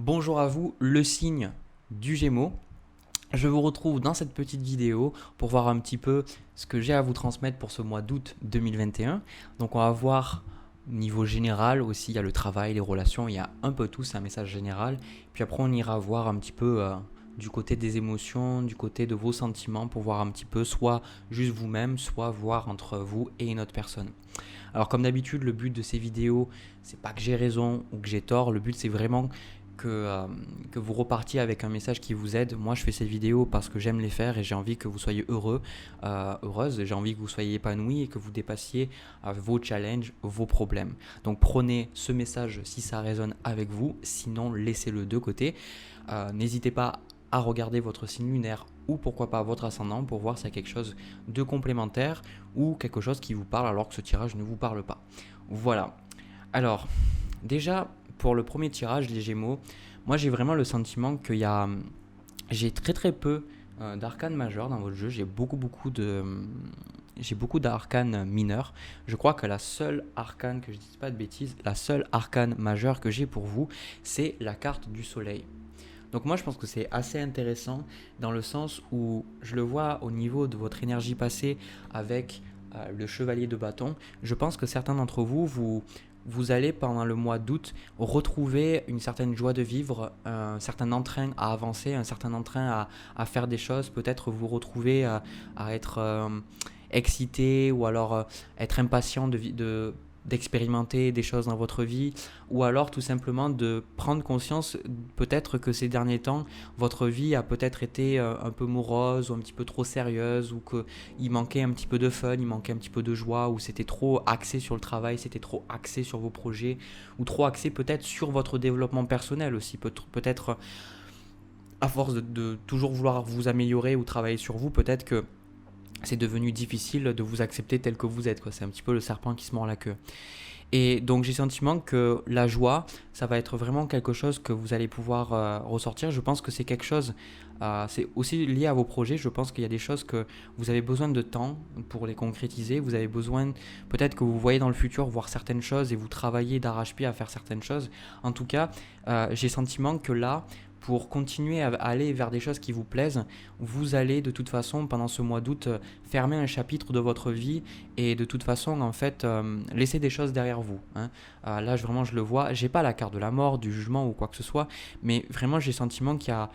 Bonjour à vous, le signe du Gémeaux. Je vous retrouve dans cette petite vidéo pour voir un petit peu ce que j'ai à vous transmettre pour ce mois d'août 2021. Donc on va voir niveau général aussi, il y a le travail, les relations, il y a un peu tout, c'est un message général. Puis après on ira voir un petit peu du côté des émotions, du côté de vos sentiments pour voir un petit peu soit juste vous-même, soit voir entre vous et une autre personne. Alors comme d'habitude, le but de ces vidéos, c'est pas que j'ai raison ou que j'ai tort, le but c'est vraiment que vous repartiez avec un message qui vous aide. Moi je fais ces vidéos parce que j'aime les faire et j'ai envie que vous soyez heureux, heureuse, j'ai envie que vous soyez épanoui et que vous dépassiez vos challenges, vos problèmes. Donc prenez ce message si ça résonne avec vous, sinon laissez-le de côté. N'hésitez pas à regarder votre signe lunaire ou pourquoi pas votre ascendant pour voir s'il y a quelque chose de complémentaire ou quelque chose qui vous parle alors que ce tirage ne vous parle pas. Voilà. Alors, déjà, pour le premier tirage, les Gémeaux, moi j'ai vraiment le sentiment j'ai très très peu d'arcanes majeurs dans votre jeu. J'ai beaucoup d'arcanes mineurs. Je crois que la seule arcane, que je ne dise pas de bêtises, la seule arcane majeure que j'ai pour vous, c'est la carte du soleil. Donc moi je pense que c'est assez intéressant dans le sens où je le vois au niveau de votre énergie passée avec le chevalier de bâton. Je pense que certains d'entre vous allez pendant le mois d'août retrouver une certaine joie de vivre, un certain entrain à avancer, un certain entrain à faire des choses, peut-être vous retrouver à être excité ou alors être impatient d'expérimenter des choses dans votre vie ou alors tout simplement de prendre conscience peut-être que ces derniers temps votre vie a peut-être été un peu morose ou un petit peu trop sérieuse ou qu'il manquait un petit peu de fun, il manquait un petit peu de joie ou c'était trop axé sur le travail, c'était trop axé sur vos projets ou trop axé peut-être sur votre développement personnel aussi, peut-être à force de toujours vouloir vous améliorer ou travailler sur vous, peut-être que c'est devenu difficile de vous accepter tel que vous êtes, quoi. C'est un petit peu le serpent qui se mord la queue. Et donc j'ai le sentiment que la joie, ça va être vraiment quelque chose que vous allez pouvoir ressortir. Je pense que c'est quelque chose, c'est aussi lié à vos projets. Je pense qu'il y a des choses que vous avez besoin de temps pour les concrétiser. Vous avez besoin, peut-être que vous voyez dans le futur voir certaines choses et vous travaillez d'arrache-pied à faire certaines choses. En tout cas, j'ai le sentiment que là, pour continuer à aller vers des choses qui vous plaisent, vous allez de toute façon pendant ce mois d'août fermer un chapitre de votre vie et de toute façon en fait laisser des choses derrière vous. Hein. Là vraiment je le vois, j'ai pas la carte de la mort, du jugement ou quoi que ce soit, mais vraiment j'ai le sentiment qu'il y a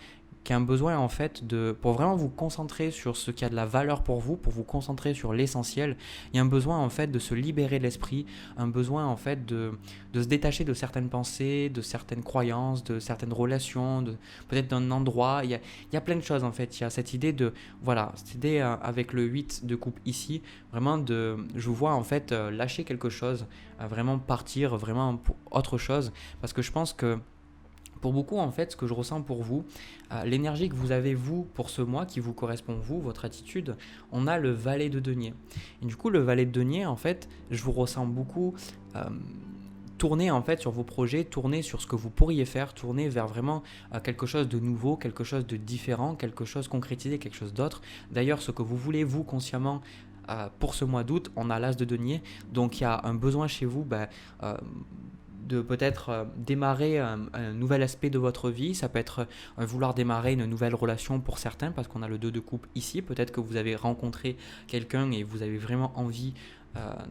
un besoin en fait pour vraiment vous concentrer sur ce qui a de la valeur pour vous concentrer sur l'essentiel, il y a un besoin en fait de se libérer de l'esprit, un besoin en fait de se détacher de certaines pensées, de certaines croyances, de certaines relations, peut-être d'un endroit, il y a plein de choses en fait, il y a cette idée voilà, cette idée avec le 8 de coupe ici, vraiment je vous vois en fait lâcher quelque chose, vraiment partir, vraiment pour autre chose, parce que je pense que pour beaucoup, en fait, ce que je ressens pour vous, l'énergie que vous avez, vous, pour ce mois, qui vous correspond, vous, votre attitude, on a le valet de denier. Et du coup, le valet de denier, en fait, je vous ressens beaucoup tourner, en fait, sur vos projets, tourner sur ce que vous pourriez faire, tourner vers vraiment quelque chose de nouveau, quelque chose de différent, quelque chose concrétisé, quelque chose d'autre. D'ailleurs, ce que vous voulez, vous, consciemment, pour ce mois d'août, on a l'as de denier. Donc, il y a un besoin chez vous, de peut-être démarrer un nouvel aspect de votre vie. Ça peut être vouloir démarrer une nouvelle relation pour certains parce qu'on a le 2 de coupe ici. Peut-être que vous avez rencontré quelqu'un et vous avez vraiment envie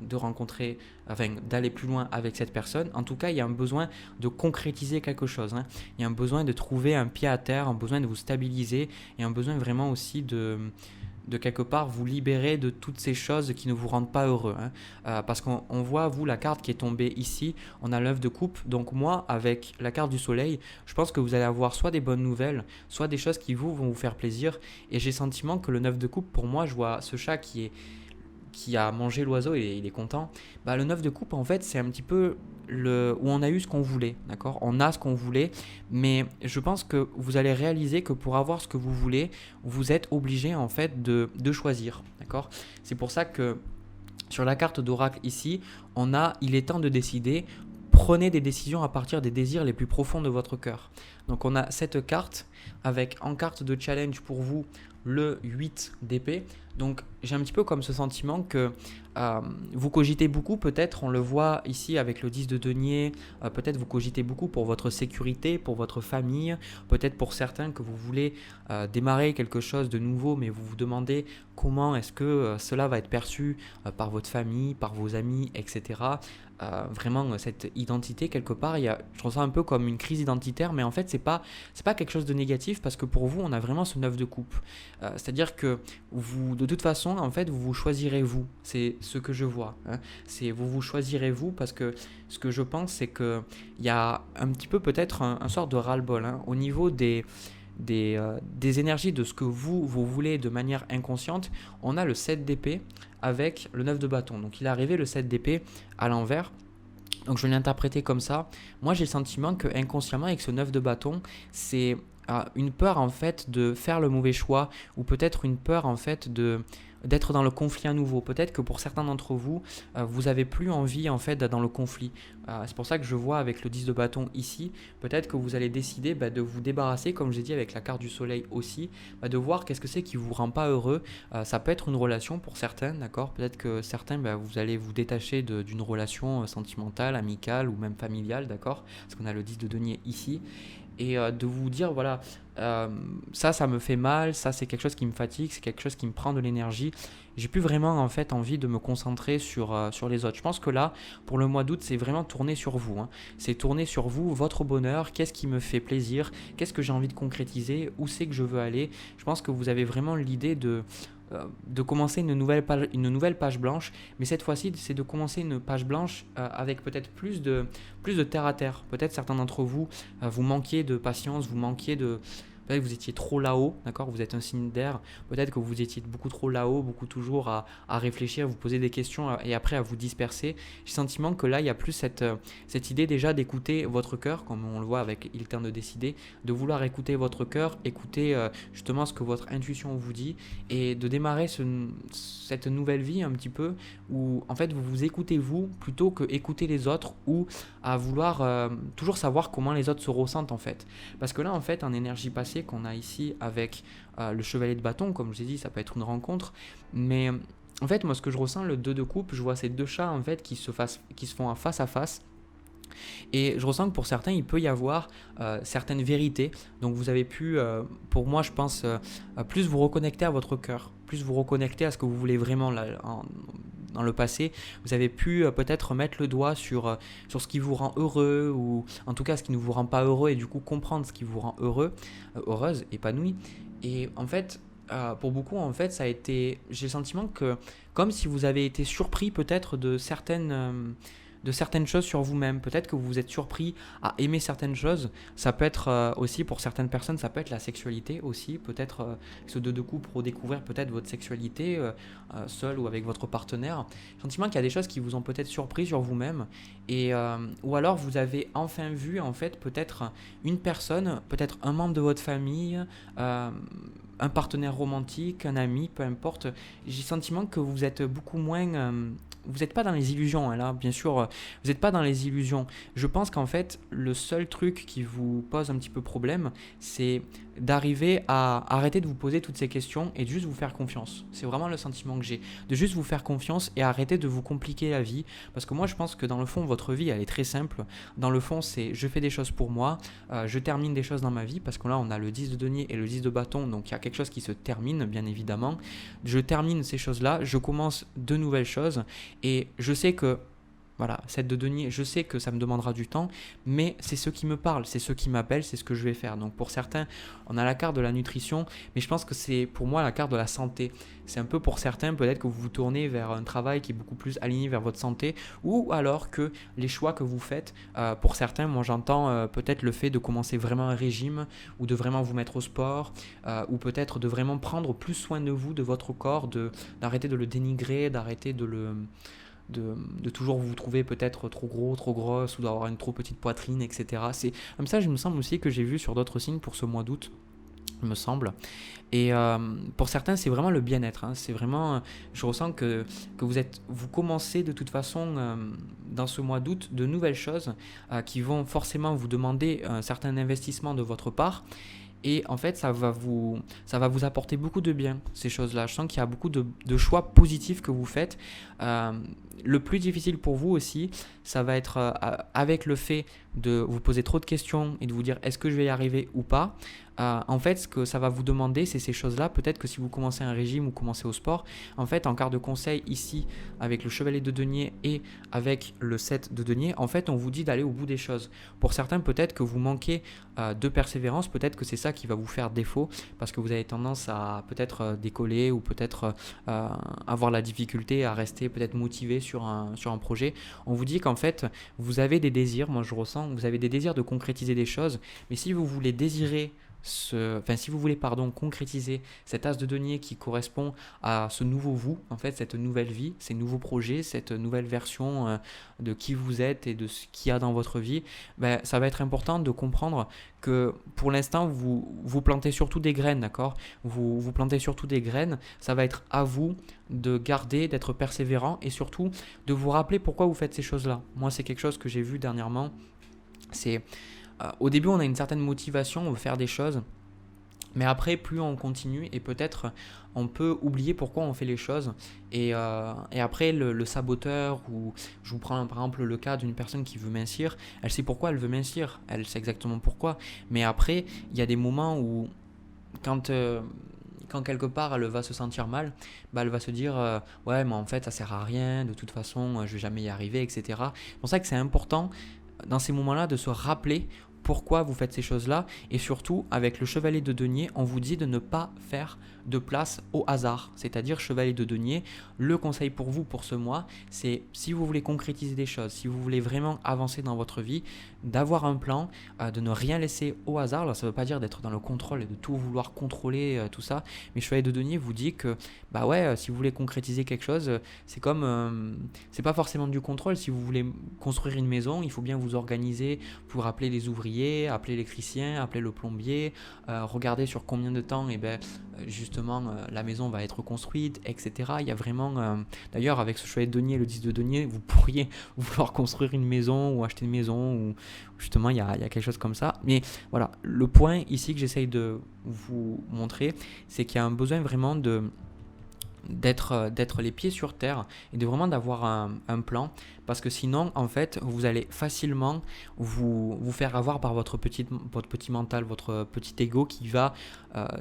de rencontrer, enfin d'aller plus loin avec cette personne. En tout cas, il y a un besoin de concrétiser quelque chose. Hein. Il y a un besoin de trouver un pied à terre, un besoin de vous stabiliser et un besoin vraiment aussi de quelque part vous libérer de toutes ces choses qui ne vous rendent pas heureux. Hein. Parce qu'on voit, vous, la carte qui est tombée ici, on a l'œuf de coupe. Donc moi, avec la carte du soleil, je pense que vous allez avoir soit des bonnes nouvelles, soit des choses qui vont vous faire plaisir. Et j'ai le sentiment que le 9 de coupe, pour moi, je vois ce chat qui a mangé l'oiseau et il est content. Bah, le 9 de coupe, en fait, c'est un petit peu où on a eu ce qu'on voulait, d'accord. On a ce qu'on voulait, mais je pense que vous allez réaliser que pour avoir ce que vous voulez, vous êtes obligé, en fait, de choisir, d'accord. C'est pour ça que sur la carte d'oracle ici, il est temps de décider prenez des décisions à partir des désirs les plus profonds de votre cœur. Donc on a cette carte avec en carte de challenge pour vous le 8 d'épée. Donc j'ai un petit peu comme ce sentiment que vous cogitez beaucoup, peut-être on le voit ici avec le 10 de denier, peut-être vous cogitez beaucoup pour votre sécurité, pour votre famille, peut-être pour certains que vous voulez démarrer quelque chose de nouveau, mais vous vous demandez comment est-ce que cela va être perçu par votre famille, par vos amis, etc. Vraiment cette identité quelque part, je ressens un peu comme une crise identitaire, mais en fait c'est pas quelque chose de négatif parce que pour vous on a vraiment ce 9 de coupe. C'est-à-dire que vous, de toute façon, en fait, vous choisirez vous. C'est ce que je vois. Hein. C'est vous choisirez vous parce que ce que je pense, c'est qu'il y a un petit peu peut-être un sort de ras-le-bol hein, au niveau des énergies de ce que vous voulez de manière inconsciente. On a le 7 d'épée avec le 9 de bâton. Donc il est arrivé le 7 d'épée à l'envers. Donc je vais l'interpréter comme ça. Moi j'ai le sentiment que inconsciemment avec ce 9 de bâton, c'est une peur en fait de faire le mauvais choix ou peut-être une peur en fait d'être dans le conflit à nouveau. Peut-être que pour certains d'entre vous, vous n'avez plus envie en fait d'être dans le conflit. C'est pour ça que je vois avec le 10 de bâton ici, peut-être que vous allez décider de vous débarrasser, comme j'ai dit avec la carte du soleil aussi, de voir qu'est-ce que c'est qui ne vous rend pas heureux. Ça peut être une relation pour certains, d'accord. Peut-être que certains, vous allez vous détacher d'une relation sentimentale, amicale ou même familiale, d'accord. Parce qu'on a le 10 de denier ici. Et de vous dire voilà ça me fait mal, ça c'est quelque chose qui me fatigue, c'est quelque chose qui me prend de l'énergie, j'ai plus vraiment en fait envie de me concentrer sur les autres. Je pense que là pour le mois d'août c'est vraiment tourné sur vous hein. C'est tourné sur vous, votre bonheur, qu'est-ce qui me fait plaisir, qu'est-ce que j'ai envie de concrétiser, où c'est que je veux aller. Je pense que vous avez vraiment l'idée de commencer une nouvelle page blanche, mais cette fois-ci c'est de commencer une page blanche avec peut-être plus de terre à terre. Peut-être certains d'entre vous vous manquiez de patience, vous manquiez de... Peut-être que vous étiez trop là-haut, d'accord. Vous êtes un signe d'air. Peut-être que vous étiez beaucoup trop là-haut, beaucoup toujours à réfléchir, vous poser des questions et après à vous disperser. J'ai le sentiment que là, il y a plus cette idée déjà d'écouter votre cœur, comme on le voit avec Il est temps de décider, de vouloir écouter votre cœur, écouter justement ce que votre intuition vous dit et de démarrer cette nouvelle vie un petit peu où en fait vous vous écoutez vous plutôt que écouter les autres ou à vouloir toujours savoir comment les autres se ressentent en fait. Parce que là en fait en énergie passée qu'on a ici avec le chevalier de bâton, comme je vous ai dit, ça peut être une rencontre, mais en fait moi ce que je ressens, le 2 de coupe, je vois ces deux chats en fait qui se font en face à face. Et je ressens que pour certains, il peut y avoir certaines vérités. Donc vous avez pu, pour moi je pense, plus vous reconnecter à votre cœur, plus vous reconnecter à ce que vous voulez vraiment dans le passé. Vous avez pu peut-être mettre le doigt sur ce qui vous rend heureux ou en tout cas ce qui ne vous rend pas heureux et du coup comprendre ce qui vous rend heureux, heureuse, épanouie. Et en fait, pour beaucoup, en fait, ça a été, j'ai le sentiment que comme si vous avez été surpris peut-être de certaines choses sur vous-même. Peut-être que vous vous êtes surpris à aimer certaines choses. Ça peut être aussi pour certaines personnes, ça peut être la sexualité aussi. Peut-être ce 2 de coupe pour redécouvrir peut-être votre sexualité seul ou avec votre partenaire. J'ai le sentiment qu'il y a des choses qui vous ont peut-être surpris sur vous-même ou alors vous avez enfin vu en fait peut-être une personne, peut-être un membre de votre famille, un partenaire romantique, un ami, peu importe. J'ai le sentiment que vous êtes beaucoup moins... vous n'êtes pas dans les illusions, hein, là, bien sûr, vous n'êtes pas dans les illusions. Je pense qu'en fait, le seul truc qui vous pose un petit peu problème, c'est d'arriver à arrêter de vous poser toutes ces questions et de juste vous faire confiance. C'est vraiment le sentiment que j'ai, de juste vous faire confiance et arrêter de vous compliquer la vie. Parce que moi, je pense que dans le fond, votre vie, elle est très simple. Dans le fond, c'est je fais des choses pour moi, je termine des choses dans ma vie, parce que là, on a le 10 de denier et le 10 de bâton, donc il y a quelque chose qui se termine, bien évidemment. Je termine ces choses-là, je commence de nouvelles choses. Et je sais que, voilà, 7 de denier, je sais que ça me demandera du temps, mais c'est ce qui me parle, c'est ce qui m'appelle, c'est ce que je vais faire. Donc pour certains, on a la carte de la nutrition, mais je pense que c'est pour moi la carte de la santé. C'est un peu pour certains, peut-être que vous vous tournez vers un travail qui est beaucoup plus aligné vers votre santé, ou alors que les choix que vous faites, pour certains, moi j'entends peut-être le fait de commencer vraiment un régime, ou de vraiment vous mettre au sport, ou peut-être de vraiment prendre plus soin de vous, de votre corps, d'arrêter de le dénigrer, d'arrêter de toujours vous trouver peut-être trop gros, trop grosse ou d'avoir une trop petite poitrine, etc. C'est comme ça, je me semble aussi que j'ai vu sur d'autres signes pour ce mois d'août. il me semble. Et pour certains, c'est vraiment le bien-être, hein. C'est vraiment, je ressens que vous commencez de toute façon dans ce mois d'août de nouvelles choses qui vont forcément vous demander un certain investissement de votre part. Et en fait, ça va vous apporter beaucoup de bien, ces choses-là. Je sens qu'il y a beaucoup de choix positifs que vous faites. Euh, le plus difficile pour vous aussi, ça va être avec le fait de vous poser trop de questions et de vous dire est-ce que je vais y arriver ou pas. En fait, ce que ça va vous demander, c'est ces choses-là. Peut-être que si vous commencez un régime ou commencez au sport, en fait, en quart de conseil ici, avec le chevalier de denier et avec le 7 de denier, en fait, on vous dit d'aller au bout des choses. Pour certains, peut-être que vous manquez de persévérance, peut-être que c'est ça qui va vous faire défaut parce que vous avez tendance à peut-être décoller ou peut-être avoir la difficulté à rester peut-être motivé sur un projet. On vous dit qu'en fait, vous avez des désirs, moi je ressens, vous avez des désirs de concrétiser des choses, mais si vous voulez désirer si vous voulez concrétiser cet as de denier qui correspond à ce nouveau vous, en fait, cette nouvelle vie, ces nouveaux projets, cette nouvelle version de qui vous êtes et de ce qu'il y a dans votre vie, ben, ça va être important de comprendre que pour l'instant, vous plantez surtout des graines, d'accord? Vous plantez surtout des graines, ça va être à vous de garder, d'être persévérant et surtout de vous rappeler pourquoi vous faites ces choses-là. Moi, c'est quelque chose que j'ai vu dernièrement, c'est au début, on a une certaine motivation, on veut faire des choses, mais après, plus on continue et peut-être on peut oublier pourquoi on fait les choses. Et après, le saboteur, ou je vous prends par exemple le cas d'une personne qui veut mincir, elle sait pourquoi elle veut mincir, elle sait exactement pourquoi. Mais après, il y a des moments où quand quelque part elle va se sentir mal, bah, elle va se dire ouais, mais en fait ça sert à rien, de toute façon je vais jamais y arriver, etc. C'est pour ça que c'est important dans ces moments-là de se rappeler pourquoi vous faites ces choses-là. Et surtout, avec le chevalier de denier, on vous dit de ne pas faire de place au hasard. C'est-à-dire, chevalier de denier, le conseil pour vous pour ce mois, c'est si vous voulez concrétiser des choses, si vous voulez vraiment avancer dans votre vie, d'avoir un plan, de ne rien laisser au hasard. Alors, ça ne veut pas dire d'être dans le contrôle et de tout vouloir contrôler, tout ça. Mais chevalier de denier vous dit que, bah ouais, si vous voulez concrétiser quelque chose, c'est comme, c'est pas forcément du contrôle. Si vous voulez construire une maison, il faut bien vous organiser pour appeler les ouvriers, appeler l'électricien, appeler le plombier, regarder sur combien de temps, et ben justement la maison va être construite, etc. Il y a vraiment, d'ailleurs avec ce chevalier de denier, le 10 de denier, vous pourriez vouloir construire une maison ou acheter une maison, ou justement il y a quelque chose comme ça. Mais voilà, le point ici que j'essaye de vous montrer, c'est qu'il y a un besoin vraiment d'être les pieds sur terre et de vraiment d'avoir un plan, parce que sinon en fait vous allez facilement vous faire avoir par votre petit mental, votre petit ego qui va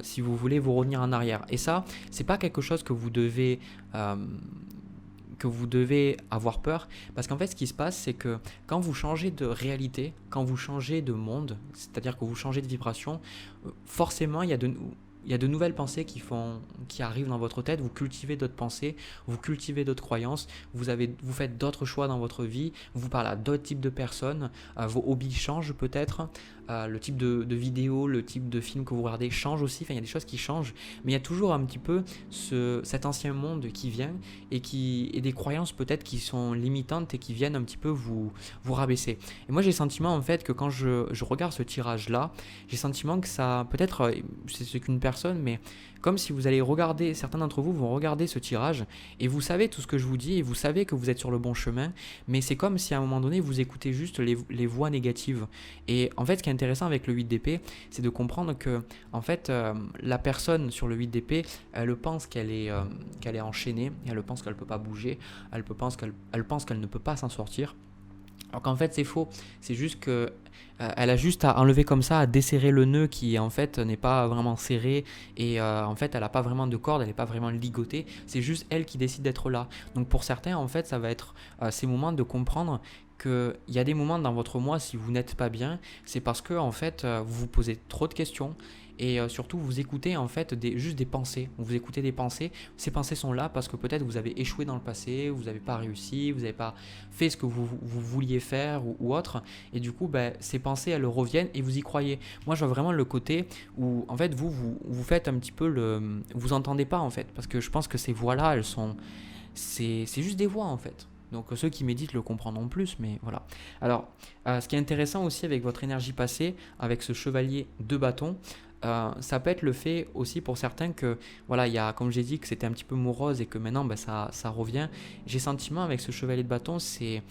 si vous voulez vous revenir en arrière. Et ça, c'est pas quelque chose que vous devez avoir peur, parce qu'en fait ce qui se passe, c'est que quand vous changez de réalité, quand vous changez de monde, c'est-à-dire que vous changez de vibration, forcément il y a de nouvelles pensées qui arrivent dans votre tête. Vous cultivez d'autres pensées, vous cultivez d'autres croyances, vous faites d'autres choix dans votre vie, vous parlez à d'autres types de personnes, vos hobbies changent peut-être, le type de vidéo, le type de film que vous regardez change aussi. Enfin, il y a des choses qui changent, mais il y a toujours un petit peu cet ancien monde qui vient et des croyances peut-être qui sont limitantes et qui viennent un petit peu vous rabaisser. Et moi j'ai le sentiment en fait que quand je regarde ce tirage-là, j'ai le sentiment que ça, peut-être c'est qu'une personne, mais comme si vous allez regarder, certains d'entre vous vont regarder ce tirage et vous savez tout ce que je vous dis et vous savez que vous êtes sur le bon chemin, mais c'est comme si à un moment donné vous écoutez juste les voix négatives. Et en fait ce qui est intéressant avec le 8 d'épée, c'est de comprendre que en fait la personne sur le 8 d'épée, elle pense qu'elle est enchaînée, et elle pense qu'elle ne peut pas bouger, elle pense qu'elle ne peut pas s'en sortir. Alors qu'en fait c'est faux, c'est juste que elle a juste à enlever comme ça, à desserrer le nœud qui en fait n'est pas vraiment serré, et en fait elle n'a pas vraiment de corde, elle n'est pas vraiment ligotée, c'est juste elle qui décide d'être là. Donc pour certains en fait ça va être ces moments de comprendre qu'il y a des moments dans votre mois, si vous n'êtes pas bien, c'est parce que en fait vous vous posez trop de questions. Et surtout vous écoutez en fait juste des pensées, vous écoutez des pensées, ces pensées sont là parce que peut-être vous avez échoué dans le passé, vous n'avez pas réussi, vous n'avez pas fait ce que vous vouliez faire ou autre, et du coup ces pensées elles reviennent et vous y croyez. Moi je vois vraiment le côté où en fait vous faites un petit peu vous entendez pas en fait, parce que je pense que ces voix là c'est juste des voix en fait. Donc ceux qui méditent le comprendront plus, mais voilà. Alors, ce qui est intéressant aussi avec votre énergie passée, avec ce chevalier de bâton, ça peut être le fait aussi pour certains que, voilà, il y a, comme j'ai dit, que c'était un petit peu morose et que maintenant, ben, ça revient. J'ai le sentiment avec ce chevalier de bâton, c'est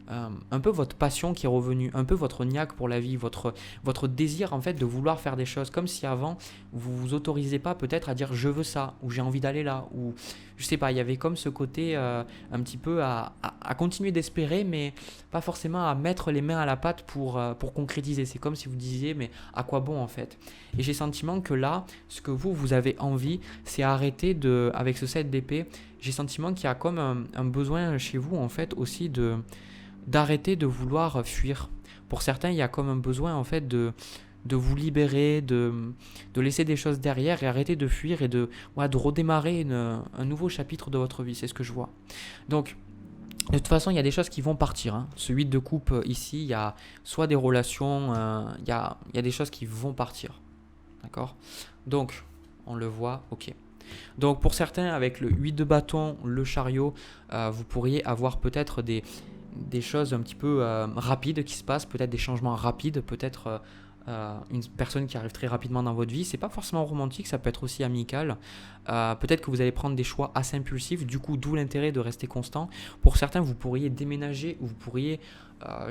un peu votre passion qui est revenue, un peu votre niaque pour la vie, votre désir en fait de vouloir faire des choses, comme si avant vous vous autorisez pas peut-être à dire je veux ça, ou j'ai envie d'aller là, ou je sais pas, il y avait comme ce côté un petit peu à continuer d'espérer, mais pas forcément à mettre les mains à la pâte pour concrétiser. C'est comme si vous disiez mais à quoi bon en fait. Et j'ai le sentiment que là, ce que vous avez envie, c'est arrêter avec ce 7 d'épée, j'ai le sentiment qu'il y a comme un besoin chez vous en fait aussi d'arrêter de vouloir fuir. Pour certains, il y a comme un besoin en fait de vous libérer, de laisser des choses derrière et arrêter de fuir et de redémarrer un nouveau chapitre de votre vie. C'est ce que je vois. Donc, de toute façon, il y a des choses qui vont partir. Hein. Ce 8 de coupe ici, il y a soit des relations, il y a des choses qui vont partir. D'accord ? Donc, on le voit, ok. Donc, pour certains, avec le 8 de bâton, le chariot, vous pourriez avoir peut-être des choses un petit peu rapides qui se passent, peut-être des changements rapides, peut-être une personne qui arrive très rapidement dans votre vie. C'est pas forcément romantique, ça peut être aussi amical. Peut-être que vous allez prendre des choix assez impulsifs, du coup d'où l'intérêt de rester constant. Pour certains, vous pourriez déménager ou vous pourriez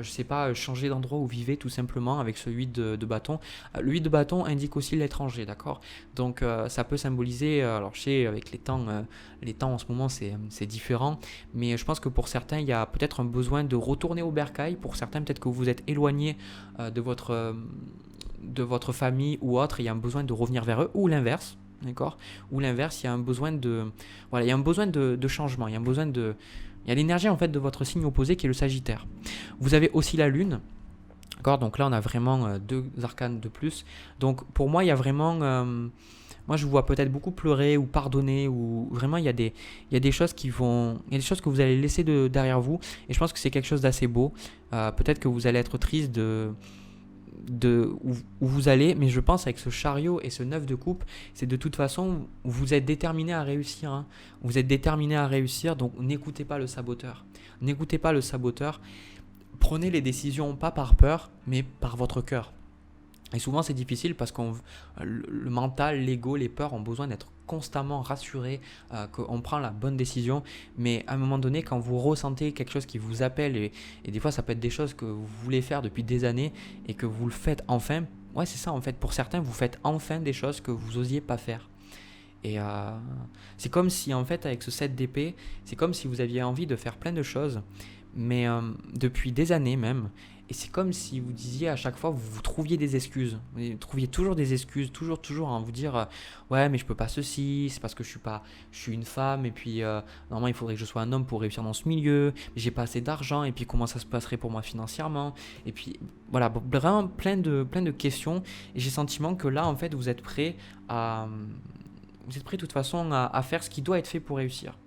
je sais pas, changer d'endroit où vous vivez tout simplement avec ce 8 de bâton. Le 8 de bâton indique aussi l'étranger, d'accord ? Donc ça peut symboliser, alors je sais avec les temps en ce moment c'est différent, mais je pense que pour certains il y a peut-être un besoin de retourner au bercail. Pour certains peut-être que vous êtes éloigné de votre famille ou autre, il y a un besoin de revenir vers eux, ou l'inverse. D'accord ? Ou l'inverse, il y a un besoin il y a un besoin de changement, il y a l'énergie en fait de votre signe opposé qui est le Sagittaire. Vous avez aussi la Lune. D'accord ? Donc là, on a vraiment deux arcanes de plus. Donc pour moi, il y a vraiment moi, je vous vois peut-être beaucoup pleurer ou pardonner, ou vraiment il y a des choses il y a des choses que vous allez laisser derrière vous, et je pense que c'est quelque chose d'assez beau. Peut-être que vous allez être triste où vous allez, mais je pense avec ce chariot et ce 9 de coupe, c'est de toute façon, vous êtes déterminé à réussir. Hein. Vous êtes déterminé à réussir, donc n'écoutez pas le saboteur. N'écoutez pas le saboteur. Prenez les décisions pas par peur, mais par votre cœur. Et souvent c'est difficile parce que le mental, l'ego, les peurs ont besoin d'être constamment rassurés, qu'on prend la bonne décision. Mais à un moment donné, quand vous ressentez quelque chose qui vous appelle, et des fois ça peut être des choses que vous voulez faire depuis des années et que vous le faites enfin, ouais c'est ça en fait, pour certains vous faites enfin des choses que vous n'osiez pas faire. Et c'est comme si en fait avec ce 7 d'épée, c'est comme si vous aviez envie de faire plein de choses, mais depuis des années même. Et c'est comme si vous disiez à chaque fois, vous trouviez des excuses. Vous trouviez toujours des excuses, toujours à vous dire ouais, mais je peux pas ceci, c'est parce que je suis une femme, et puis normalement il faudrait que je sois un homme pour réussir dans ce milieu, mais j'ai pas assez d'argent, et puis comment ça se passerait pour moi financièrement. Et puis voilà, vraiment plein de questions. Et j'ai le sentiment que là, en fait, vous êtes prêt de toute façon à faire ce qui doit être fait pour réussir,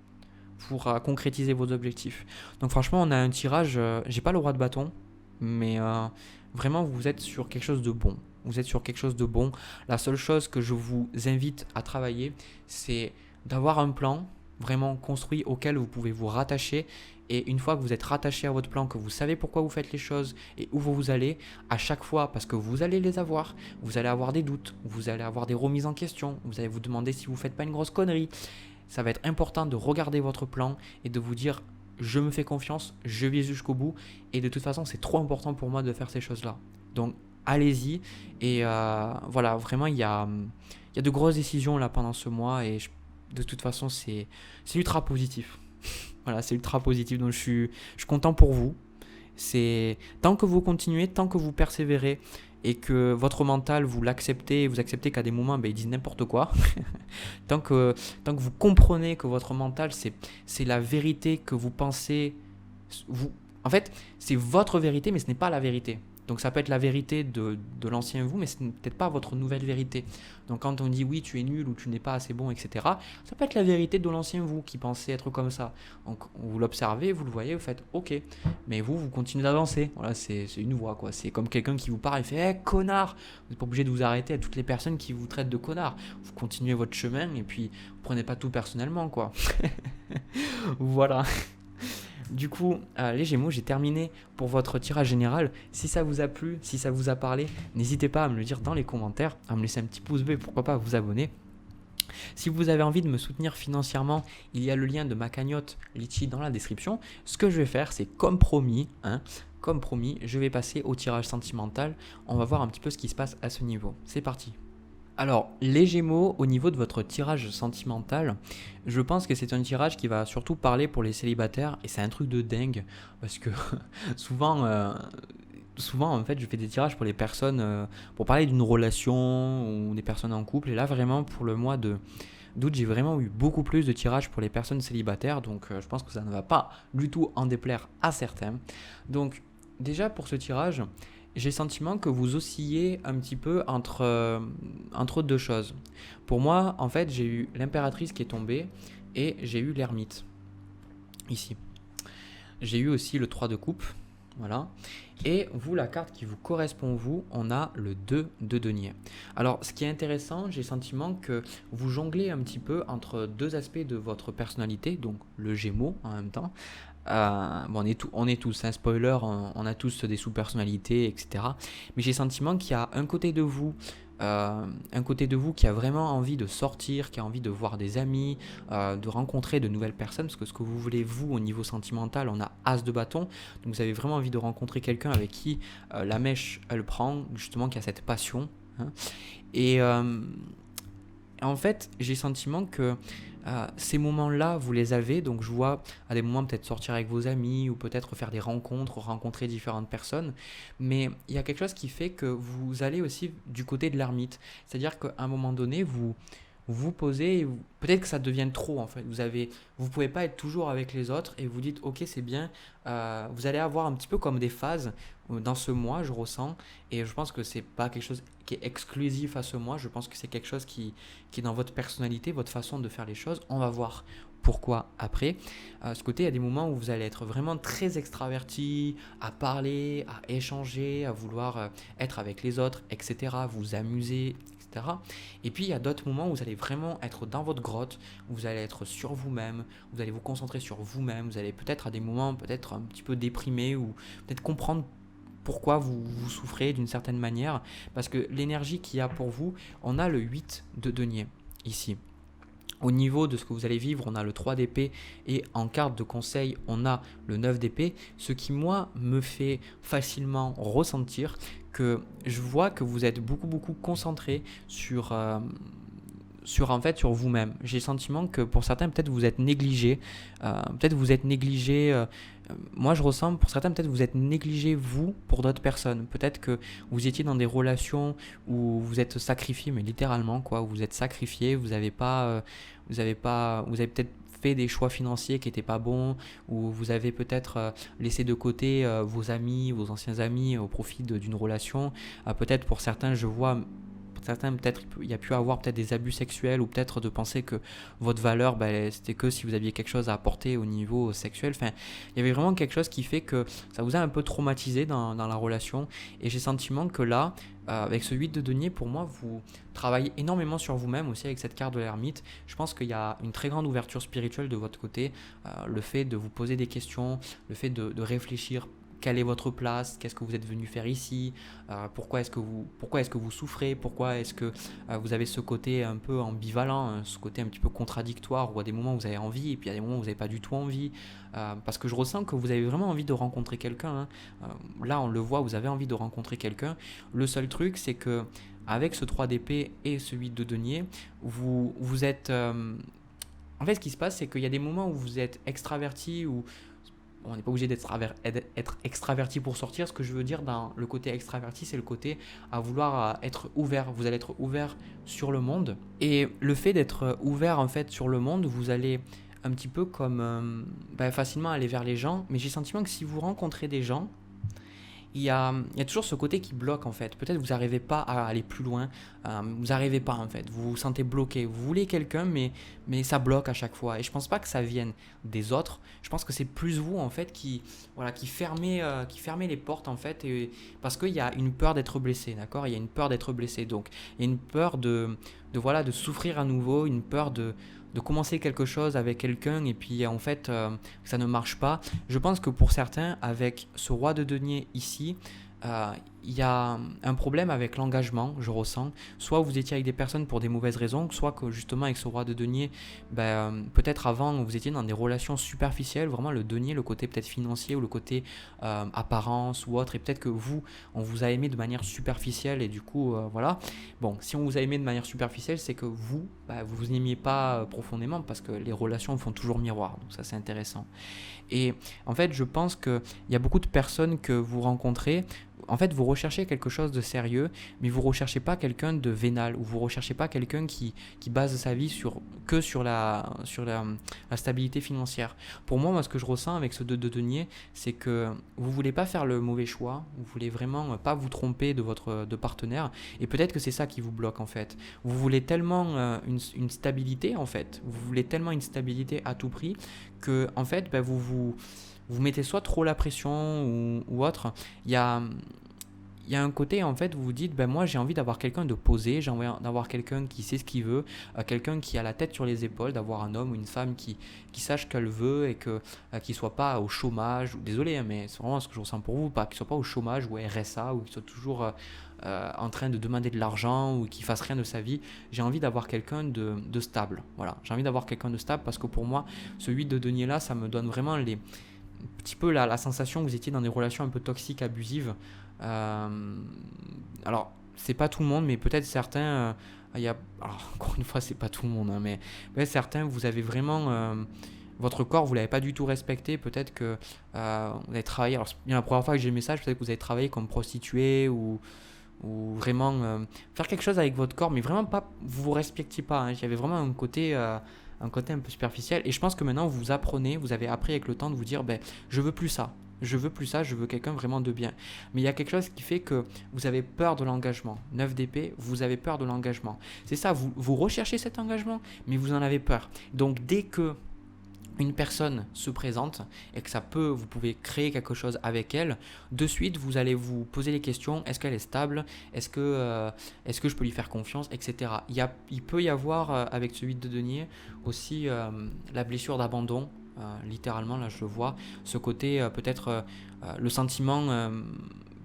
pour concrétiser vos objectifs. Donc franchement, on a un tirage, j'ai pas le roi de bâton, mais vraiment vous êtes sur quelque chose de bon. Vous êtes sur quelque chose de bon. La seule chose que je vous invite à travailler, c'est d'avoir un plan vraiment construit auquel vous pouvez vous rattacher. Et une fois que vous êtes rattaché à votre plan, que vous savez pourquoi vous faites les choses et où vous allez, à chaque fois, parce que vous allez les avoir, vous allez avoir des doutes, vous allez avoir des remises en question, vous allez vous demander si vous ne faites pas une grosse connerie. Ça va être important de regarder votre plan et de vous dire je me fais confiance, je vis jusqu'au bout, et de toute façon c'est trop important pour moi de faire ces choses-là. Donc allez-y, et voilà, vraiment il y a de grosses décisions là pendant ce mois, et de toute façon c'est ultra positif. Voilà, c'est ultra positif, donc je suis content pour vous. C'est tant que vous continuez, tant que vous persévérez, et que votre mental, vous acceptez qu'à des moments, il dit n'importe quoi. tant que vous comprenez que votre mental, c'est la vérité que vous pensez. En fait, c'est votre vérité, mais ce n'est pas la vérité. Donc ça peut être la vérité de l'ancien vous, mais ce n'est peut-être pas votre nouvelle vérité. Donc quand on dit oui, tu es nul ou tu n'es pas assez bon, etc., ça peut être la vérité de l'ancien vous qui pensait être comme ça. Donc vous l'observez, vous le voyez, vous faites ok, mais vous continuez d'avancer. Voilà, c'est une voix, quoi. C'est comme quelqu'un qui vous parle et fait hey, connard. Vous n'êtes pas obligé de vous arrêter à toutes les personnes qui vous traitent de connard. Vous continuez votre chemin et puis vous prenez pas tout personnellement, quoi. Voilà. Du coup, les Gémeaux, j'ai terminé pour votre tirage général. Si ça vous a plu, si ça vous a parlé, n'hésitez pas à me le dire dans les commentaires, à me laisser un petit pouce bleu et pourquoi pas à vous abonner. Si vous avez envie de me soutenir financièrement, il y a le lien de ma cagnotte Litchi dans la description. Ce que je vais faire, c'est comme promis, je vais passer au tirage sentimental. On va voir un petit peu ce qui se passe à ce niveau. C'est parti. Alors, les Gémeaux, au niveau de votre tirage sentimental, je pense que c'est un tirage qui va surtout parler pour les célibataires et c'est un truc de dingue parce que souvent, souvent en fait, je fais des tirages pour les personnes, pour parler d'une relation ou des personnes en couple et là vraiment pour le mois d'août, j'ai vraiment eu beaucoup plus de tirages pour les personnes célibataires donc je pense que ça ne va pas du tout en déplaire à certains. Donc, déjà pour ce tirage, j'ai le sentiment que vous oscillez un petit peu entre deux choses. Pour moi, en fait, j'ai eu l'impératrice qui est tombée et j'ai eu l'ermite, ici. J'ai eu aussi le 3 de coupe, voilà. Et vous, la carte qui vous correspond, vous, on a le 2 de denier. Alors, ce qui est intéressant, j'ai le sentiment que vous jonglez un petit peu entre deux aspects de votre personnalité, donc le Gémeaux en même temps. Bon, on est tous, un spoiler, on a tous des sous-personnalités, etc. Mais j'ai le sentiment qu'il y a un côté de vous qui a vraiment envie de sortir, qui a envie de voir des amis, de rencontrer de nouvelles personnes, parce que ce que vous voulez, vous, au niveau sentimental, on a As de bâton, donc vous avez vraiment envie de rencontrer quelqu'un avec qui la mèche, elle prend, justement, qui a cette passion. Hein. Et en fait, j'ai le sentiment que ces moments-là, vous les avez, donc je vois à des moments peut-être sortir avec vos amis ou peut-être faire des rencontres, rencontrer différentes personnes, mais il y a quelque chose qui fait que vous allez aussi du côté de l'ermite, c'est-à-dire qu'à un moment donné, vous posez, peut-être que ça devient trop en fait. Vous pouvez pas être toujours avec les autres et vous dites ok c'est bien. Vous allez avoir un petit peu comme des phases dans ce mois, je ressens, et je pense que c'est pas quelque chose qui est exclusif à ce mois. Je pense que c'est quelque chose qui est dans votre personnalité, votre façon de faire les choses. On va voir pourquoi après. Ce côté, il y a des moments où vous allez être vraiment très extraverti, à parler, à échanger, à vouloir être avec les autres, etc. Vous amuser, etc. Et puis il y a d'autres moments où vous allez vraiment être dans votre grotte, où vous allez être sur vous-même, vous allez vous concentrer sur vous-même, vous allez peut-être à des moments peut-être un petit peu déprimé ou peut-être comprendre pourquoi vous souffrez d'une certaine manière, parce que l'énergie qu'il y a pour vous, on a le 8 de denier ici. Au niveau de ce que vous allez vivre, on a le 3 d'épée et en carte de conseil, on a le 9 d'épée, ce qui moi me fait facilement ressentir que je vois que vous êtes beaucoup concentré sur vous-même. J'ai le sentiment que pour certains, peut-être vous êtes négligé. Moi, je ressens, pour certains, peut-être vous êtes négligé, vous, pour d'autres personnes. Peut-être que vous étiez dans des relations où vous êtes sacrifié, mais littéralement, quoi. Où vous êtes sacrifié, vous avez peut-être fait des choix financiers qui n'étaient pas bons, ou vous avez peut-être laissé de côté vos amis, vos anciens amis au profit d'une relation. Peut-être pour certains, je vois certains, peut-être il y a pu avoir peut-être des abus sexuels ou peut-être de penser que votre valeur, c'était que si vous aviez quelque chose à apporter au niveau sexuel. Enfin, il y avait vraiment quelque chose qui fait que ça vous a un peu traumatisé dans la relation. Et j'ai le sentiment que là, avec ce 8 de denier, pour moi, vous travaillez énormément sur vous-même aussi avec cette carte de l'ermite. Je pense qu'il y a une très grande ouverture spirituelle de votre côté. Le fait de vous poser des questions, le fait de réfléchir. Quelle est votre place? Qu'est-ce que vous êtes venu faire ici? Pourquoi est-ce que vous souffrez? Pourquoi est-ce que vous avez ce côté un peu ambivalent, ce côté un petit peu contradictoire où à des moments vous avez envie et puis à des moments vous n'avez pas du tout envie? Parce que je ressens que vous avez vraiment envie de rencontrer quelqu'un. Là, on le voit, vous avez envie de rencontrer quelqu'un. Le seul truc, c'est que avec ce 3 d'épée et ce 8 de denier, vous êtes... En fait, ce qui se passe, c'est qu'il y a des moments où vous êtes extraverti ou on n'est pas obligé d'être extraverti pour sortir. Ce que je veux dire dans le côté extraverti, c'est le côté à vouloir être ouvert. Vous allez être ouvert sur le monde. Et le fait d'être ouvert en fait sur le monde, vous allez un petit peu comme facilement aller vers les gens. Mais j'ai le sentiment que si vous rencontrez des gens, il y a toujours ce côté qui bloque en fait. Peut-être vous n'arrivez pas à aller plus loin, vous n'arrivez pas en fait, vous vous sentez bloqué. Vous voulez quelqu'un, mais ça bloque à chaque fois. Et je pense pas que ça vienne des autres. Je pense que c'est plus vous en fait voilà, qui fermez les portes en fait, parce qu'il y a une peur d'être blessé, d'accord? Il y a une peur d'être blessé, donc il y a une peur voilà, de souffrir à nouveau, une peur de commencer quelque chose avec quelqu'un et puis en fait ça ne marche pas. Je pense que pour certains, avec ce roi de denier ici, euh, il y a un problème avec l'engagement, je ressens. Soit vous étiez avec des personnes pour des mauvaises raisons, soit que justement avec ce roi de denier, peut-être avant vous étiez dans des relations superficielles, vraiment le denier, le côté peut-être financier ou le côté apparence ou autre, et peut-être que vous, on vous a aimé de manière superficielle et du coup, voilà. Bon, si on vous a aimé de manière superficielle, c'est que vous, vous n'aimiez pas profondément parce que les relations font toujours miroir, donc ça c'est intéressant. Et en fait, je pense qu'il y a beaucoup de personnes que vous rencontrez. En fait, vous recherchez quelque chose de sérieux, mais vous ne recherchez pas quelqu'un de vénal, ou vous ne recherchez pas quelqu'un qui base sa vie que sur la stabilité financière. Pour moi, ce que je ressens avec ce 2 de denier, c'est que vous ne voulez pas faire le mauvais choix, vous voulez vraiment pas vous tromper de partenaire, et peut-être que c'est ça qui vous bloque en fait. Vous voulez tellement une stabilité en fait, vous voulez tellement une stabilité à tout prix, que en fait vous mettez soit trop la pression ou autre. Il y a un côté en fait où vous dites moi j'ai envie d'avoir quelqu'un de posé, j'ai envie d'avoir quelqu'un qui sait ce qu'il veut, quelqu'un qui a la tête sur les épaules, d'avoir un homme ou une femme qui sache ce qu'elle veut et qui soit pas au chômage. Désolé mais c'est vraiment ce que je ressens pour vous, pas qu'il soit pas au chômage ou RSA ou qu'il soit toujours en train de demander de l'argent ou qu'il fasse rien de sa vie. J'ai envie d'avoir quelqu'un de stable. Voilà, j'ai envie d'avoir quelqu'un de stable parce que pour moi ce 8 de denier là, ça me donne vraiment un petit peu la sensation que vous étiez dans des relations un peu toxiques, abusives. Alors, c'est pas tout le monde, mais peut-être certains. Alors, encore une fois, c'est pas tout le monde, hein, mais peut-être certains, vous avez vraiment. Votre corps, vous l'avez pas du tout respecté. Peut-être que vous avez travaillé. Alors, bien la première fois que j'ai le message, peut-être que vous avez travaillé comme prostituée ou vraiment faire quelque chose avec votre corps, mais vraiment pas. Vous vous respectiez pas. Hein. Il y avait vraiment un côté un peu superficiel. Et je pense que maintenant, vous apprenez, vous avez appris avec le temps de vous dire, je veux plus ça. Je veux plus ça, je veux quelqu'un vraiment de bien. Mais il y a quelque chose qui fait que vous avez peur de l'engagement. 9 d'épée, vous avez peur de l'engagement. C'est ça, vous recherchez cet engagement, mais vous en avez peur. Donc dès que une personne se présente et que vous pouvez créer quelque chose avec elle, de suite vous allez vous poser les questions, est-ce qu'elle est stable, est-ce que je peux lui faire confiance, etc. Il peut y avoir avec ce 8 de denier aussi la blessure d'abandon. Littéralement, là je le vois, ce côté peut-être le sentiment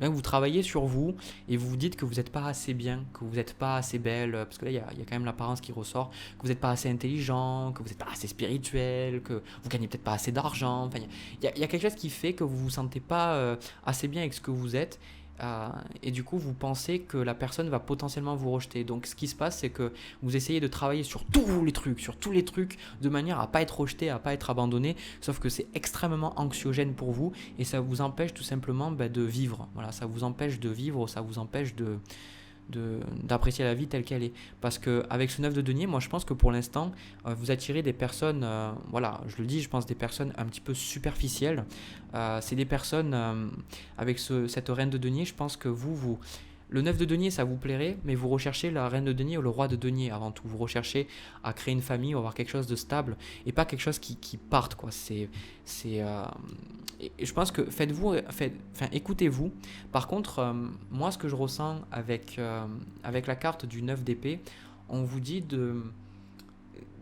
que vous travaillez sur vous et vous vous dites que vous n'êtes pas assez bien, que vous n'êtes pas assez belle, parce que là il y a quand même l'apparence qui ressort, que vous n'êtes pas assez intelligent, que vous n'êtes pas assez spirituel, que vous gagnez peut-être pas assez d'argent. Enfin, il y a quelque chose qui fait que vous vous sentez pas assez bien avec ce que vous êtes. Et du coup, vous pensez que la personne va potentiellement vous rejeter. Donc, ce qui se passe, c'est que vous essayez de travailler sur tous les trucs, de manière à pas être rejeté, à pas être abandonné. Sauf que c'est extrêmement anxiogène pour vous et ça vous empêche tout simplement de vivre. Voilà, ça vous empêche de vivre, ça vous empêche d'apprécier la vie telle qu'elle est. Parce qu'avec ce 9 de denier, moi je pense que pour l'instant, vous attirez des personnes, voilà, je le dis, je pense des personnes un petit peu superficielles. C'est des personnes, avec cette reine de denier, je pense que le 9 de denier, ça vous plairait, mais vous recherchez la reine de denier ou le roi de denier avant tout. Vous recherchez à créer une famille ou avoir quelque chose de stable et pas quelque chose qui parte, quoi. Et je pense que écoutez-vous. Par contre, moi, ce que je ressens avec la carte du 9 d'épée, on vous dit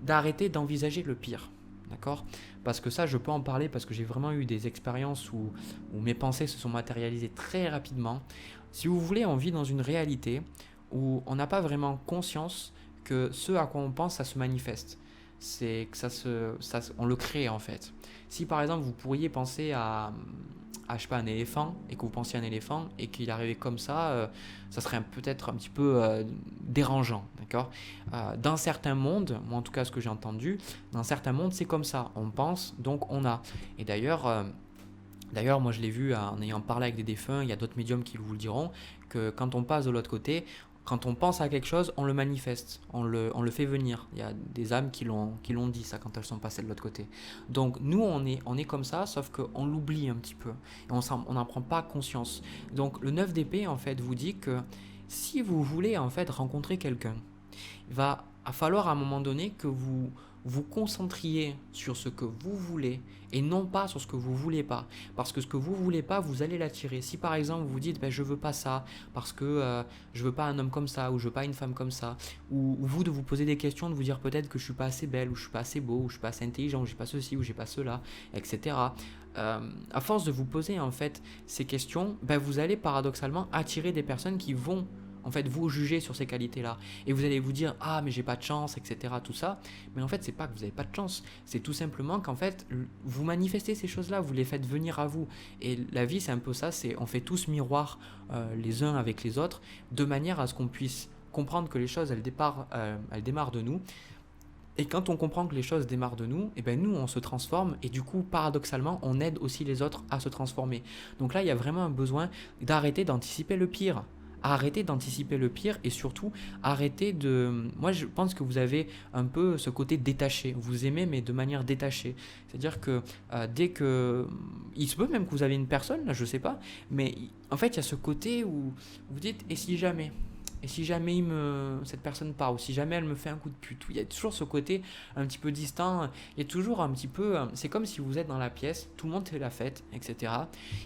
d'arrêter d'envisager le pire. D'accord? Parce que ça, je peux en parler parce que j'ai vraiment eu des expériences où mes pensées se sont matérialisées très rapidement. Si vous voulez, on vit dans une réalité où on n'a pas vraiment conscience que ce à quoi on pense, ça se manifeste. C'est que on le crée en fait. Si par exemple vous pourriez penser je sais pas, un éléphant et que vous pensiez à un éléphant et qu'il arrivait comme ça serait peut-être un petit peu dérangeant, d'accord? Dans certains mondes, moi en tout cas ce que j'ai entendu, dans certains mondes c'est comme ça, on pense donc on a. Et d'ailleurs, moi je l'ai vu en ayant parlé avec des défunts, il y a d'autres médiums qui vous le diront, que quand on passe de l'autre côté, Quand on pense à quelque chose, on le manifeste, on le fait venir. Il y a des âmes qui l'ont dit ça quand elles sont passées de l'autre côté. Donc nous, on est comme ça, sauf qu'on l'oublie un petit peu. Et on n'en prend pas conscience. Donc le 9 d'épée, en fait, vous dit que si vous voulez, en fait, rencontrer quelqu'un, il va falloir à un moment donné que vous vous concentriez sur ce que vous voulez et non pas sur ce que vous voulez pas. Parce que ce que vous voulez pas, vous allez l'attirer. Si par exemple vous vous dites ben, je veux pas ça parce que je veux pas un homme comme ça ou je veux pas une femme comme ça, ou vous de vous poser des questions, de vous dire peut-être que je suis pas assez belle ou je suis pas assez beau ou je suis pas assez intelligent ou j'ai pas ceci ou j'ai pas cela, etc. À force de vous poser en fait ces questions, ben, vous allez paradoxalement attirer des personnes qui vont en fait vous juger sur ces qualités-là et vous allez vous dire ah mais j'ai pas de chance, etc., tout ça. Mais en fait c'est pas que vous avez pas de chance, c'est tout simplement qu'en fait vous manifestez ces choses-là, vous les faites venir à vous. Et la vie c'est un peu ça, c'est on fait tous miroir les uns avec les autres de manière à ce qu'on puisse comprendre que les choses elles démarrent de nous. Et quand on comprend que les choses démarrent de nous, et ben nous on se transforme et du coup paradoxalement on aide aussi les autres à se transformer. Donc là il y a vraiment un besoin d'arrêter d'anticiper le pire. Arrêtez d'anticiper le pire et surtout arrêtez de... Moi je pense que vous avez un peu ce côté détaché. Vous aimez mais de manière détachée. C'est-à-dire que dès que... Il se peut même que vous avez une personne, là, je sais pas, mais en fait il y a ce côté où vous dites et si jamais? Et si jamais cette personne part, ou si jamais elle me fait un coup de pute, il y a toujours ce côté un petit peu distant, il y a toujours un petit peu, c'est comme si vous êtes dans la pièce, tout le monde fait la fête, etc.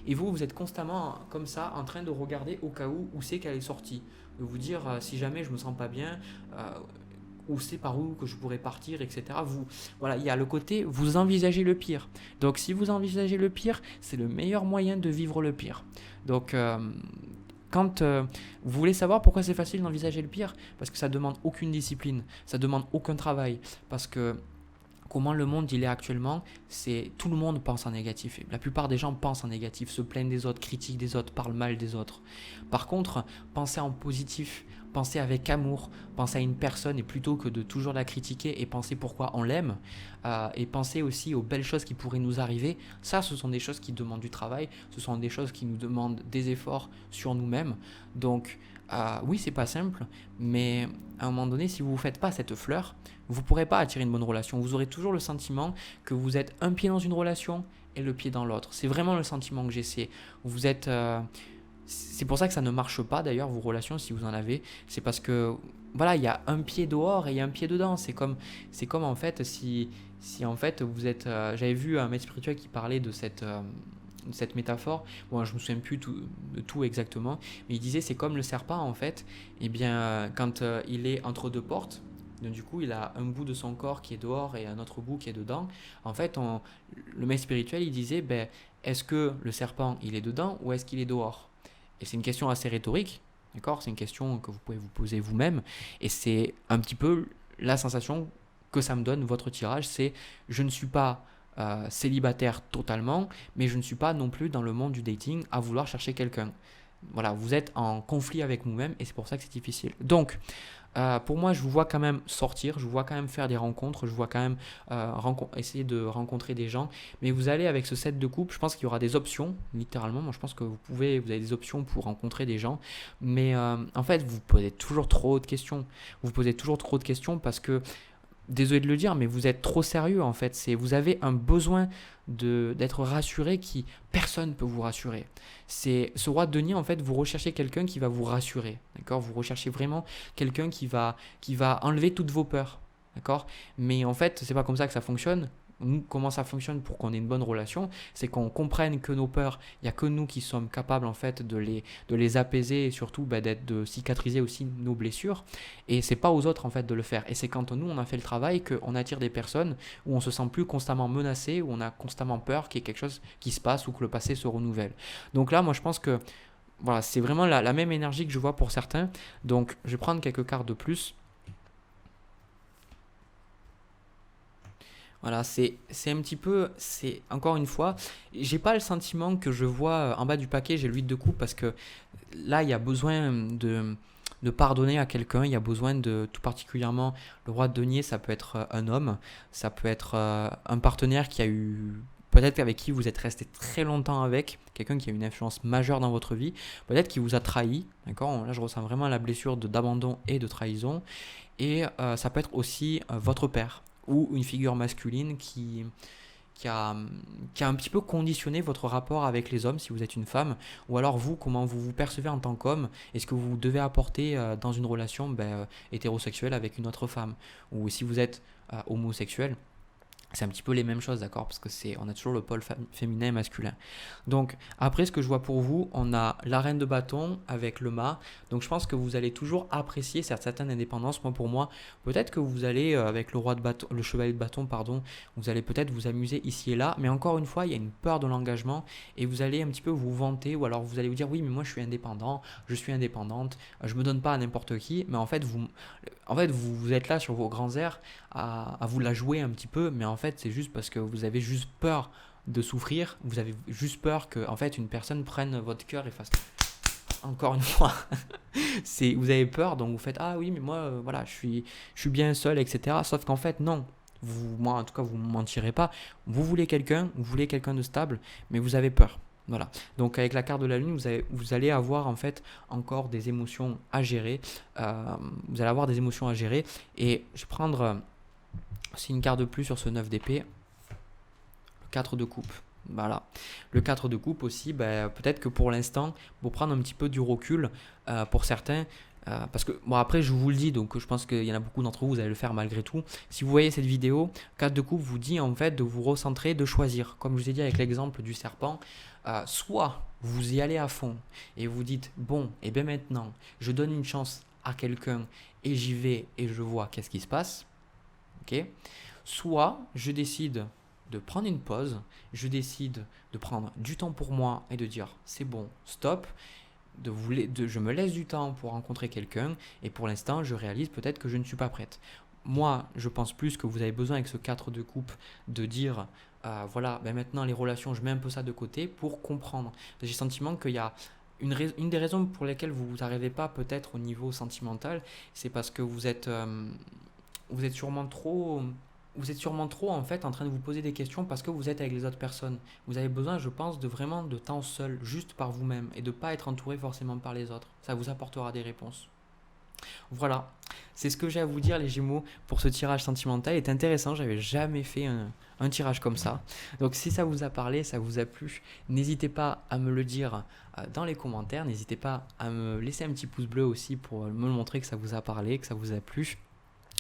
Et vous êtes constamment comme ça, en train de regarder au cas où c'est qu'elle est sortie. De vous dire, si jamais je me sens pas bien, où c'est par où que je pourrais partir, etc. Voilà, il y a le côté, vous envisagez le pire. Donc si vous envisagez le pire, c'est le meilleur moyen de vivre le pire. Donc quand vous voulez savoir pourquoi c'est facile d'envisager le pire, parce que ça demande aucune discipline, ça demande aucun travail, parce que comment le monde il est actuellement, c'est tout le monde pense en négatif. La plupart des gens pensent en négatif, se plaignent des autres, critiquent des autres, parlent mal des autres. Par contre, pensez en positif, pensez avec amour, pensez à une personne et plutôt que de toujours la critiquer et penser pourquoi on l'aime, et pensez aussi aux belles choses qui pourraient nous arriver. Ça, ce sont des choses qui demandent du travail, ce sont des choses qui nous demandent des efforts sur nous-mêmes. Donc oui, c'est pas simple, mais à un moment donné, si vous ne faites pas cette fleur, vous ne pourrez pas attirer une bonne relation. Vous aurez toujours le sentiment que vous êtes un pied dans une relation et le pied dans l'autre. C'est vraiment le sentiment que j'ai. Vous êtes, c'est pour ça que ça ne marche pas d'ailleurs, vos relations, si vous en avez. C'est parce que voilà, il y a un pied dehors et il y a un pied dedans. C'est comme en fait, si en fait vous êtes. J'avais vu un maître spirituel qui parlait de cette métaphore. Bon, je me souviens plus de tout exactement, mais il disait c'est comme le serpent en fait. Et bien, quand il est entre deux portes, donc du coup, il a un bout de son corps qui est dehors et un autre bout qui est dedans. En fait, le maître spirituel, il disait, ben, est-ce que le serpent, il est dedans ou est-ce qu'il est dehors? Et c'est une question assez rhétorique, d'accord? C'est une question que vous pouvez vous poser vous-même. Et c'est un petit peu la sensation que ça me donne, votre tirage, c'est je ne suis pas célibataire totalement, mais je ne suis pas non plus dans le monde du dating à vouloir chercher quelqu'un. Voilà, vous êtes en conflit avec vous-même et c'est pour ça que c'est difficile. Donc, pour moi, je vous vois quand même sortir, je vous vois quand même faire des rencontres, je vous vois quand même essayer de rencontrer des gens. Mais vous allez avec ce set de coupe, je pense qu'il y aura des options, littéralement. Moi, je pense que vous avez des options pour rencontrer des gens. Mais en fait, vous posez toujours trop de questions. Vous posez toujours trop de questions parce que désolé de le dire, mais vous êtes trop sérieux en fait. Vous avez un besoin d'être rassuré qui personne ne peut vous rassurer. C'est ce roi de denier en fait, vous recherchez quelqu'un qui va vous rassurer, d'accord? Vous recherchez vraiment quelqu'un qui va enlever toutes vos peurs, d'accord? Mais en fait, c'est pas comme ça que ça fonctionne. Nous, comment ça fonctionne pour qu'on ait une bonne relation, c'est qu'on comprenne que nos peurs, il n'y a que nous qui sommes capables en fait de les apaiser et surtout de cicatriser aussi nos blessures. Et c'est pas aux autres en fait de le faire. Et c'est quand nous on a fait le travail qu'on attire des personnes où on se sent plus constamment menacé, où on a constamment peur qu'il y ait quelque chose qui se passe ou que le passé se renouvelle. Donc là, moi je pense que voilà, c'est vraiment la même énergie que je vois pour certains. Donc je vais prendre quelques cartes de plus. Voilà, c'est un petit peu, c'est encore une fois, j'ai pas le sentiment que je vois en bas du paquet, j'ai l'huile de coupe parce que là, il y a besoin de pardonner à quelqu'un, il y a besoin de, tout particulièrement, le roi de denier, ça peut être un homme, ça peut être un partenaire qui a eu peut-être avec qui vous êtes resté très longtemps avec, quelqu'un qui a une influence majeure dans votre vie, peut-être qui vous a trahi, d'accord? Là, je ressens vraiment la blessure d'abandon et de trahison. Et ça peut être aussi votre père ou une figure masculine qui a, qui a un petit peu conditionné votre rapport avec les hommes si vous êtes une femme, ou alors vous, comment vous vous percevez en tant qu'homme, et ce que vous devez apporter dans une relation hétérosexuelle avec une autre femme, ou si vous êtes homosexuel. C'est un petit peu les mêmes choses, d'accord? Parce que on a toujours le pôle féminin et masculin. Donc, après, ce que je vois pour vous, on a la reine de bâton avec le mât. Donc, je pense que vous allez toujours apprécier certaines indépendances. Moi, pour moi, peut-être que vous allez, avec le roi de bâton, le chevalier de bâton, pardon, vous allez peut-être vous amuser ici et là. Mais encore une fois, il y a une peur de l'engagement et vous allez un petit peu vous vanter ou alors vous allez vous dire, oui, mais moi, je suis indépendant, je suis indépendante, je me donne pas à n'importe qui. Mais vous êtes là sur vos grands airs à vous la jouer un petit peu, mais en fait c'est juste parce que vous avez juste peur de souffrir, vous avez juste peur que en fait une personne prenne votre cœur et fasse encore une fois. Vous avez peur, donc vous faites ah oui mais moi voilà je suis bien seul, etc. Sauf qu'en fait non. Moi en tout cas vous ne mentirez pas, vous voulez quelqu'un de stable, mais vous avez peur. Voilà. Donc avec la carte de la lune, vous allez avoir en fait encore des émotions à gérer. Vous allez avoir des émotions à gérer. Et je vais prendre aussi une carte de plus sur ce 9 d'épée. Le 4 de coupe. Voilà. Le 4 de coupe aussi, peut-être que pour l'instant, pour prendre un petit peu du recul, pour certains, parce que, bon après je vous le dis, donc je pense qu'il y en a beaucoup d'entre vous, vous allez le faire malgré tout. Si vous voyez cette vidéo, 4 de coupe vous dit en fait de vous recentrer, de choisir. Comme je vous ai dit avec l'exemple du serpent, soit vous y allez à fond et vous dites, bon, et bien maintenant, je donne une chance à quelqu'un et j'y vais et je vois qu'est-ce qui se passe. Ok. Soit je décide de prendre une pause, je décide de prendre du temps pour moi et de dire c'est bon, stop, je me laisse du temps pour rencontrer quelqu'un et pour l'instant je réalise peut-être que je ne suis pas prête. Moi je pense plus que vous avez besoin avec ce 4 de coupe de dire voilà, maintenant les relations je mets un peu ça de côté pour comprendre. J'ai le sentiment qu'il y a une des raisons pour lesquelles vous n'arrivez pas peut-être au niveau sentimental, c'est parce que vous êtes sûrement trop en fait en train de vous poser des questions parce que vous êtes avec les autres personnes. Vous avez besoin, je pense, de vraiment de temps seul, juste par vous-même et de ne pas être entouré forcément par les autres. Ça vous apportera des réponses. Voilà, c'est ce que j'ai à vous dire les Gémeaux pour ce tirage sentimental. Il est intéressant, j'avais jamais fait un tirage comme ça. Donc si ça vous a parlé, ça vous a plu, n'hésitez pas à me le dire dans les commentaires. N'hésitez pas à me laisser un petit pouce bleu aussi pour me montrer que ça vous a parlé, que ça vous a plu.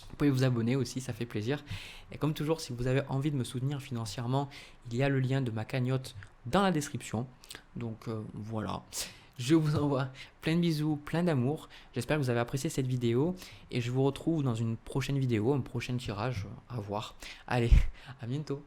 Vous pouvez vous abonner aussi, ça fait plaisir. Et comme toujours, si vous avez envie de me soutenir financièrement, il y a le lien de ma cagnotte dans la description. Donc voilà, je vous envoie plein de bisous, plein d'amour. J'espère que vous avez apprécié cette vidéo et je vous retrouve dans une prochaine vidéo, un prochain tirage à voir. Allez, à bientôt.